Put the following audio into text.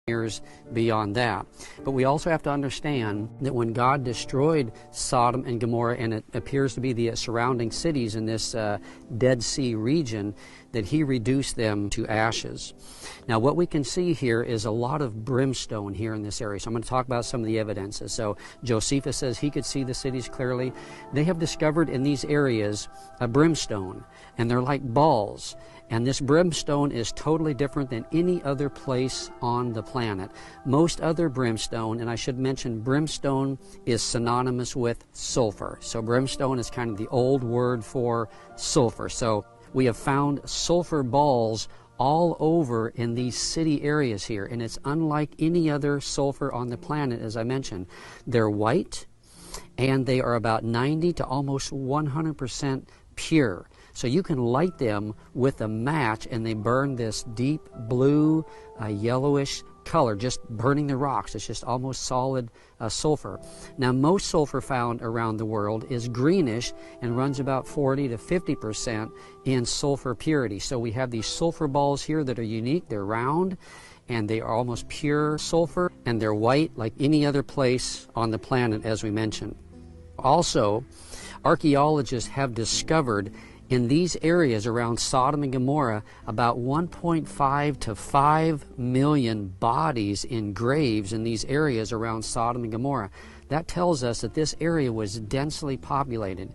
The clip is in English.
years beyond that. But we also have to understand that when God destroyed Sodom and Gomorrah, and it appears to be the surrounding cities in this Dead Sea region, that he reduced them to ashes. Now what we can see here is a lot of brimstone here in this area. So I'm going to talk about some of the evidences. So Josephus says he could see the cities clearly. They have discovered in these areas a brimstone, and they're like balls. And this brimstone is totally different than any other place on the planet. Most other brimstone, and I should mention brimstone is synonymous with sulfur. So brimstone is kind of the old word for sulfur. So we have found sulfur balls all over in these city areas here, and it's unlike any other sulfur on the planet, as I mentioned. They're white, and they are about 90 to almost 100% pure. So you can light them with a match, and they burn this deep blue, yellowish color, just burning the rocks. It's just almost solid sulfur. Now, most sulfur found around the world is greenish and runs about 40 to 50% in sulfur purity. So we have these sulfur balls here that are unique. They're round, and they are almost pure sulfur, and they're white like any other place on the planet, as we mentioned. Also, archaeologists have discovered in these areas around Sodom and Gomorrah about 1.5 to 5 million bodies in graves in these areas around Sodom and Gomorrah. That tells us that this area was densely populated.